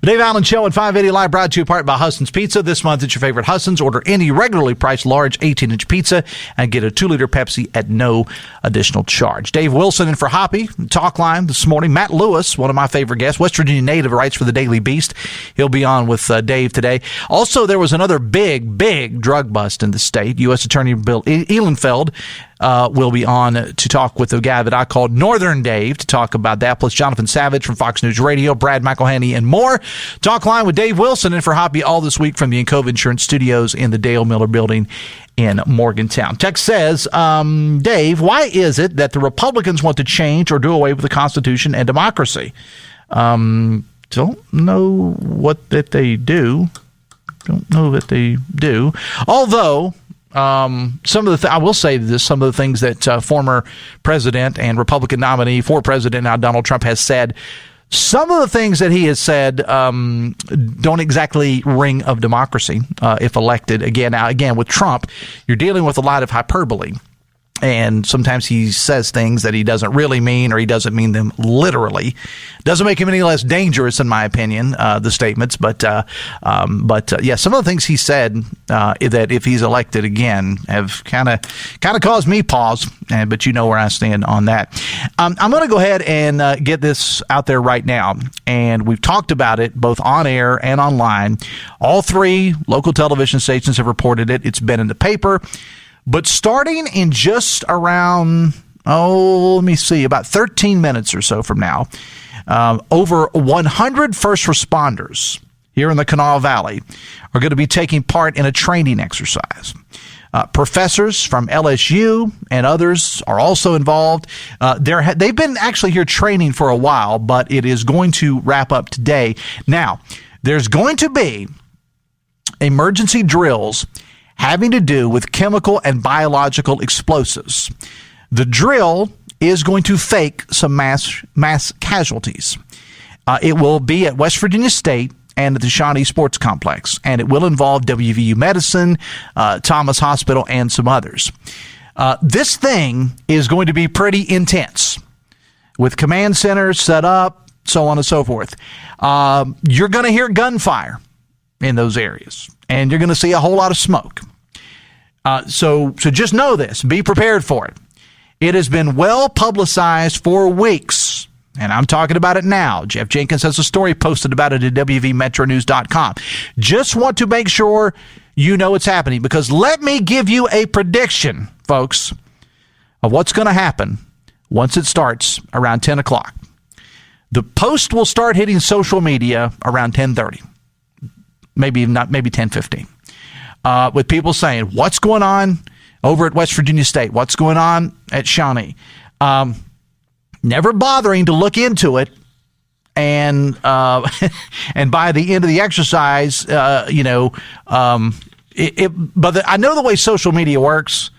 The Dave Allen Show at 580 Live brought to you in part by Husson's Pizza. This month, it's your favorite Husson's. Order any regularly priced large 18-inch pizza and get a 2-liter Pepsi at no additional charge. Dave Wilson in for Hoppy, Talk Line this morning. Matt Lewis, one of my favorite guests, West Virginia native, writes for the Daily Beast. He'll be on with Dave today. Also, there was another big drug bust in the state. U.S. Attorney Bill Ehlenfeld will be on to talk with the guy that I called Northern Dave to talk about that, plus Jonathan Savage from Fox News Radio, Brad McElhenney, and more. Talk line with Dave Wilson and for Hoppy all this week from the Encova Insurance Studios in the Dale Miller Building in Morgantown. Text says, Dave, why is it that the Republicans want to change or do away with the Constitution and democracy? Don't know what that they do. Don't know that they do. Although, some of the I will say this: some of the things that former president and Republican nominee for president now Donald Trump has said, some of the things that he has said don't exactly ring of democracy if elected again. Now, again, with Trump, you're dealing with a lot of hyperbole. And sometimes he says things that he doesn't really mean, or he doesn't mean them literally. Doesn't make him any less dangerous, in my opinion, the statements. But yeah, some of the things he said that if he's elected again have kind of caused me pause. But you know where I stand on that. I'm going to go ahead and get this out there right now. And we've talked about it both on air and online. All three local television stations have reported it. It's been in the paper. But starting in just around, about 13 minutes or so from now, over 100 first responders here in the Kanawha Valley are going to be taking part in a training exercise. Professors from LSU and others are also involved. They've been actually here training for a while, but it is going to wrap up today. Now, there's going to be emergency drills having to do with chemical and biological explosives. The drill is going to fake some mass casualties. It will be at West Virginia State and at the Shawnee Sports Complex, and it will involve WVU Medicine, Thomas Hospital, and some others. This thing is going to be pretty intense with command centers set up, so on and so forth. You're going to hear gunfire in those areas, and you're going to see a whole lot of smoke. So just know this. Be prepared for it. It has been well publicized for weeks, and I'm talking about it now. Jeff Jenkins has a story posted about it at WVMetroNews.com. Just want to make sure you know it's happening, because let me give you a prediction, folks, of what's going to happen once it starts around 10 o'clock. The post will start hitting social media around 10:30, maybe 10:15. With people saying, what's going on over at West Virginia State? What's going on at Shawnee? Never bothering to look into it. And and by the end of the exercise, but I know the way social media works.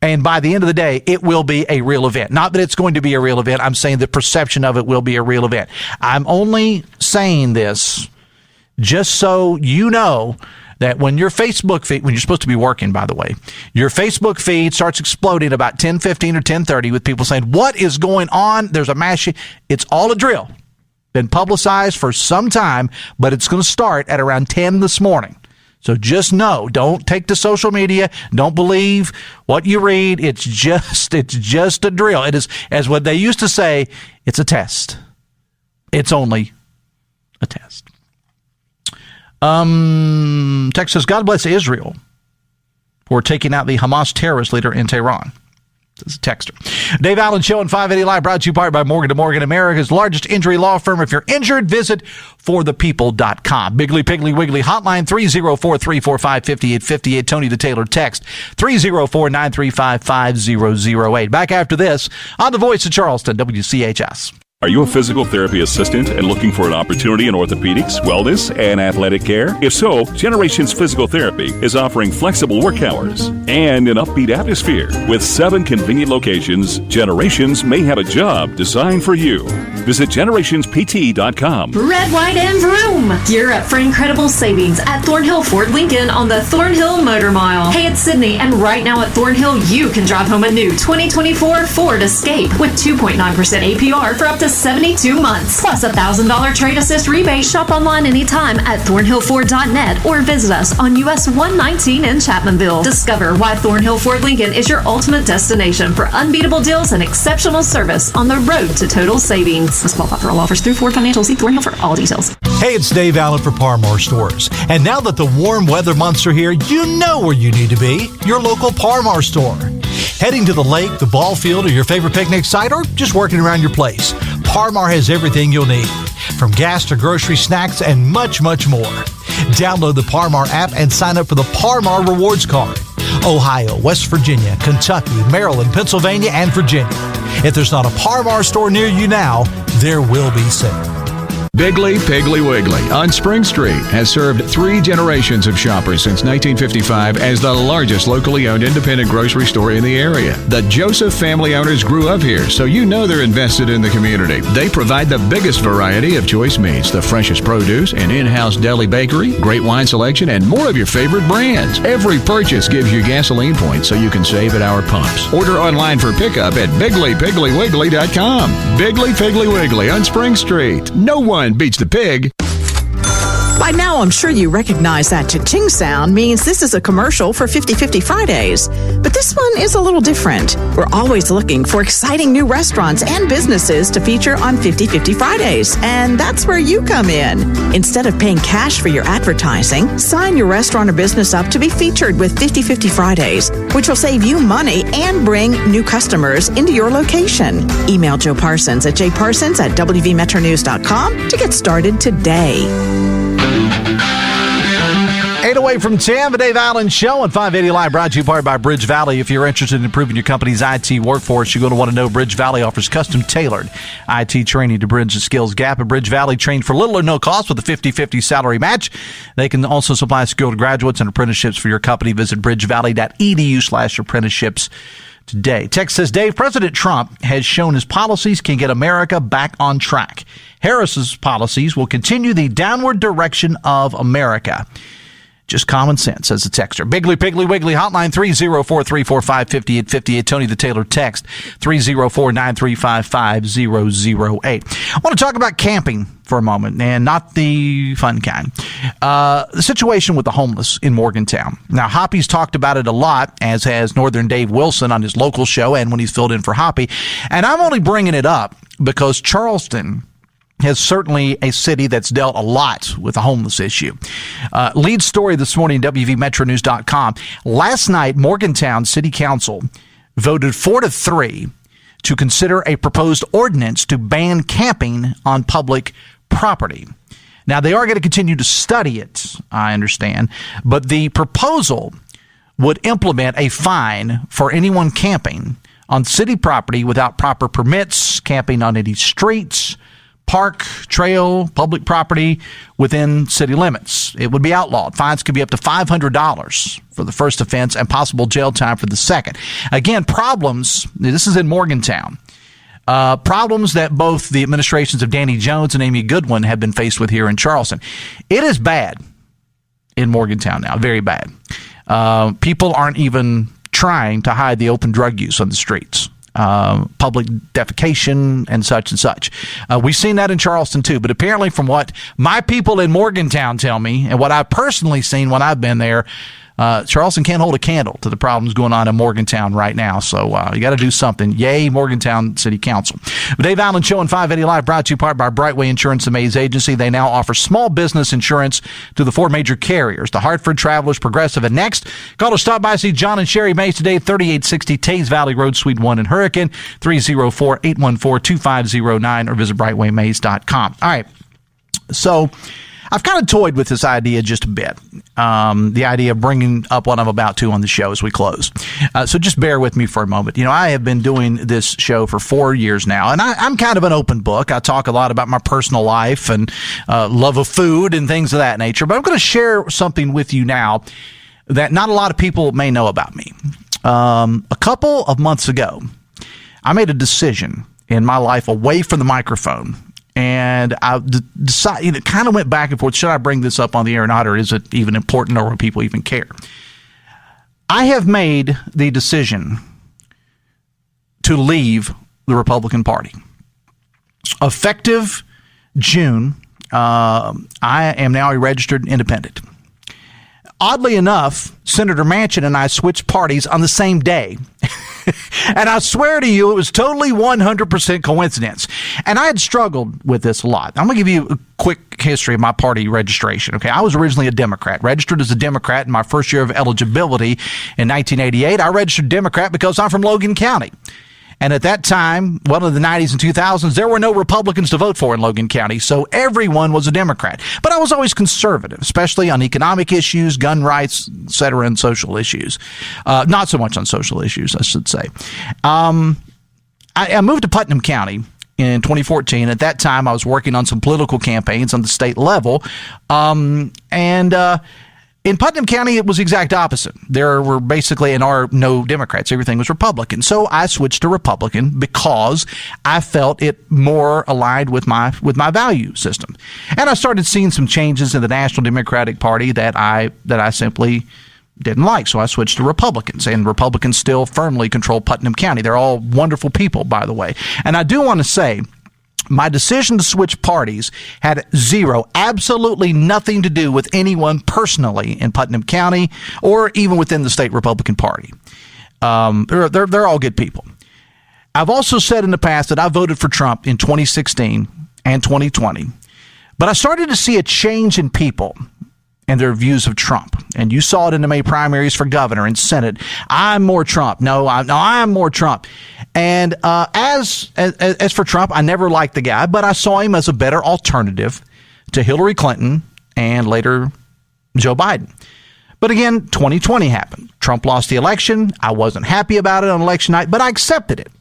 And by the end of the day, it will be a real event. Not that it's going to be a real event. I'm saying the perception of it will be a real event. I'm only saying this just so you know that when your Facebook feed, when you're supposed to be working, by the way, your Facebook feed starts exploding about 10:15 or 10:30 with people saying, what is going on? There's a mass shooting. It's all a drill. Been publicized for some time, but it's going to start at around 10 this morning. So just know, don't take to social media. Don't believe what you read. It's just a drill. It is, as what they used to say, it's a test. It's only a test. Text says, God bless Israel for taking out the Hamas terrorist leader in Tehran. This is a texter. Dave Allen Show on 580 Live, brought to you by Morgan & Morgan, America's largest injury law firm. If you're injured, visit forthepeople.com. Biggly Piggly Wiggly hotline 304-345-5858. Tony the Taylor text 304-935-5008. Back after this on the Voice of Charleston, WCHS. Are you a physical therapy assistant and looking for an opportunity in orthopedics, wellness, and athletic care? If so, Generations Physical Therapy is offering flexible work hours and an upbeat atmosphere. With 7 convenient locations, Generations may have a job designed for you. Visit generationspt.com. Red, white, and vroom! Gear up for incredible savings at Thornhill Ford Lincoln on the Thornhill Motor Mile. Hey, it's Sydney, and right now at Thornhill, you can drive home a new 2024 Ford Escape with 2.9% APR for up to 72 months, plus a $1,000 trade assist rebate. Shop online anytime at thornhillford.net or visit us on US 119 in Chapmanville. Discover why Thornhill Ford Lincoln is your ultimate destination for unbeatable deals and exceptional service on the road to total savings. Let's qualify for all offers through Ford Financial. See Thornhill for all details. Hey, it's Dave Allen for Parmar Stores. And now that the warm weather months are here, you know where you need to be. Your local Parmar store. Heading to the lake, the ball field, or your favorite picnic site, or just working around your place, Par-Mar has everything you'll need. From gas to grocery, snacks, and much, much more. Download the Par-Mar app and sign up for the Par-Mar Rewards Card. Ohio, West Virginia, Kentucky, Maryland, Pennsylvania, and Virginia. If there's not a Par-Mar store near you now, there will be soon. Bigley Piggly Wiggly on Spring Street has served 3 generations of shoppers since 1955 as the largest locally owned independent grocery store in the area. The Joseph family owners grew up here, so you know they're invested in the community. They provide the biggest variety of choice meats, the freshest produce, an in-house deli bakery, great wine selection, and more of your favorite brands. Every purchase gives you gasoline points so you can save at our pumps. Order online for pickup at BigleyPigglyWiggly.com. Bigley Piggly Wiggly on Spring Street. No one beats the pig. By now, I'm sure you recognize that cha-ching sound means this is a commercial for 50/50 Fridays. But this one is a little different. We're always looking for exciting new restaurants and businesses to feature on 50/50 Fridays. And that's where you come in. Instead of paying cash for your advertising, sign your restaurant or business up to be featured with 50/50 Fridays, which will save you money and bring new customers into your location. Email Joe Parsons at jparsons@wvmetronews.com to get started today. 8 away from 10, the Dave Allen Show on 580 Live, brought to you by Bridge Valley. If you're interested in improving your company's IT workforce, you're going to want to know Bridge Valley offers custom-tailored IT training to bridge the skills gap. At Bridge Valley, train for little or no cost with a 50/50 salary match. They can also supply skilled graduates and apprenticeships for your company. Visit bridgevalley.edu/apprenticeships today. Text says, Dave, President Trump has shown his policies can get America back on track. Harris's policies will continue the downward direction of America. Just common sense, says the texter. Bigley Piggly Wiggly hotline 304-345-5858. Tony the Taylor text 304-935-5008. I want to talk about camping for a moment, and not the fun kind. The situation with the homeless in Morgantown. Now, Hoppy's talked about it a lot, as has Northern Dave Wilson on his local show and when he's filled in for Hoppy. And I'm only bringing it up because Charleston is certainly a city that's dealt a lot with the homeless issue. Lead story this morning, WVMetroNews.com. Last night, Morgantown City Council voted 4-3 to consider a proposed ordinance to ban camping on public property. Now, they are going to continue to study it, I understand, but the proposal would implement a fine for anyone camping on city property without proper permits, camping on any streets, park, trail, public property within city limits. It would be outlawed. Fines could be up to $500 for the first offense and possible jail time for the second. Again, problems, this is in Morgantown, problems that both the administrations of Danny Jones and Amy Goodwin have been faced with here in Charleston. It is bad in Morgantown now, very bad. People aren't even trying to hide the open drug use on the streets. Public defecation and such. We've seen that in Charleston too, but apparently from what my people in Morgantown tell me and what I've personally seen when I've been there, Charleston can't hold a candle to the problems going on in Morgantown right now. So you got to do something. Yay, Morgantown City Council. The Dave Allen Show on 580 Live, brought to you part by Brightway Insurance, the Mays Agency. They now offer small business insurance to the 4 major carriers, the Hartford, Travelers, Progressive, and Next. Call to stop by, see John and Sherry Mays today, 3860 Tays Valley Road, Suite 1 in Hurricane, 304-814-2509, or visit brightwaymays.com. All right, so I've kind of toyed with this idea just a bit, the idea of bringing up what I'm about to on the show as we close. So just bear with me for a moment. You know, I have been doing this show for 4 years now, and I'm kind of an open book. I talk a lot about my personal life and love of food and things of that nature, but I'm going to share something with you now that not a lot of people may know about me. A couple of months ago, I made a decision in my life away from the microphone. And I decided, it kind of went back and forth. Should I bring this up on the air or not, or is it even important, or will people even care? I have made the decision to leave the Republican Party. Effective June, I am now a registered independent. Oddly enough, Senator Manchin and I switched parties on the same day. And I swear to you, it was totally 100% coincidence. And I had struggled with this a lot. I'm going to give you a quick history of my party registration. Okay, I was originally a Democrat, registered as a Democrat in my first year of eligibility in 1988. I registered Democrat because I'm from Logan County. And at that time, well, in the 90s and 2000s, there were no Republicans to vote for in Logan County, so everyone was a Democrat. But I was always conservative, especially on economic issues, gun rights, et cetera, and social issues. Not so much on social issues, I should say. I moved to Putnam County in 2014. At that time, I was working on some political campaigns on the state level. In Putnam County, it was the exact opposite. There were basically no Democrats. Everything was Republican. So I switched to Republican because I felt it more aligned with my value system. And I started seeing some changes in the National Democratic Party that I simply didn't like. So I switched to Republicans, and Republicans still firmly control Putnam County. They're all wonderful people, by the way. And I do want to say, my decision to switch parties had absolutely nothing to do with anyone personally in Putnam County or even within the state Republican Party. They're all good people. I've also said in the past that I voted for Trump in 2016 and 2020, but I started to see a change in people and their views of Trump. And you saw it in the May primaries for governor and Senate. I'm more Trump. I'm more Trump. And as for Trump, I never liked the guy, but I saw him as a better alternative to Hillary Clinton and later Joe Biden. But again, 2020 happened. Trump lost the election. I wasn't happy about it on election night, but I accepted it.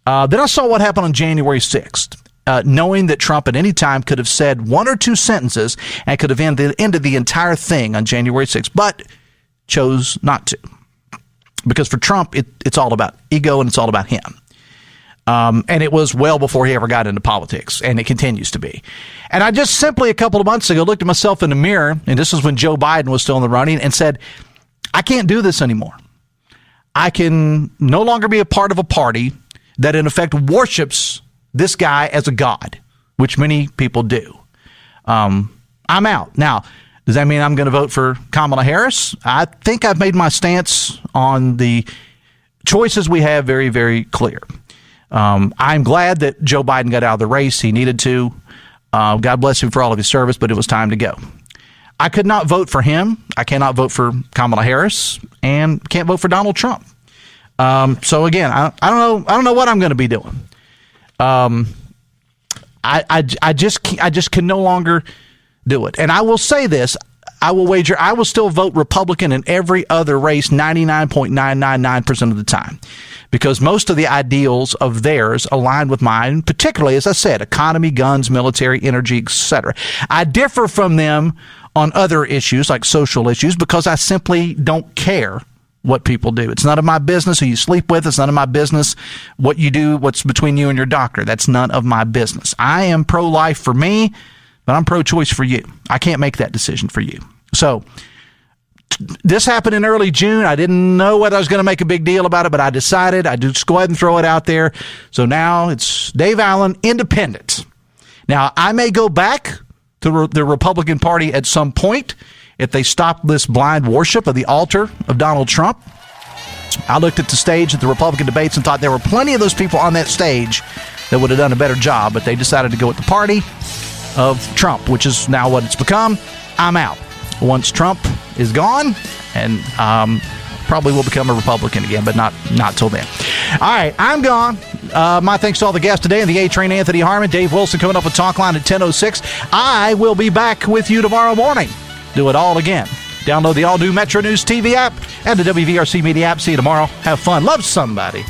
Then I saw what happened on January 6th. Knowing that Trump at any time could have said one or two sentences and could have ended the entire thing on January 6th, but chose not to. Because for Trump, it's all about ego and it's all about him. And it was well before he ever got into politics, and it continues to be. And I just simply a couple of months ago looked at myself in the mirror, and this is when Joe Biden was still in the running, and said, I can't do this anymore. I can no longer be a part of a party that in effect worships this guy as a god, which many people do. I'm out. Now, does that mean I'm going to vote for Kamala Harris? I think I've made my stance on the choices we have very, very clear. I'm glad that Joe Biden got out of the race. He needed to. God bless him for all of his service, but it was time to go. I could not vote for him. I cannot vote for Kamala Harris, and can't vote for Donald Trump. So again, I don't know what I'm going to be doing. I just can no longer do it. And I will say this, I will wager I will still vote Republican in every other race 99.999% of the time, because most of the ideals of theirs align with mine, particularly, as I said, economy, guns, military, energy, etc. I differ from them on other issues like social issues because I simply don't care what people do. It's none of my business who you sleep with. It's none of my business what you do, what's between you and your doctor. That's none of my business. I am pro-life for me, but I'm pro-choice for you. I can't make that decision for you. So this happened in early June. I didn't know whether I was going to make a big deal about it, but I decided I'd just go ahead and throw it out there. So now it's Dave Allen, independent. Now, I may go back to the Republican Party at some point if they stop this blind worship of the altar of Donald Trump. I looked at the stage at the Republican debates and thought there were plenty of those people on that stage that would have done a better job, but they decided to go with the party of Trump, which is now what it's become. I'm out. Once Trump is gone, and probably will become a Republican again, but not till then. All right, I'm gone. My thanks to all the guests today, and the A-Train, Anthony Harmon, Dave Wilson coming up with Talk Line at 10:06. I will be back with you tomorrow morning. Do it all again. Download the all-new Metro News TV app and the WVRC Media app. See you tomorrow. Have fun. Love somebody.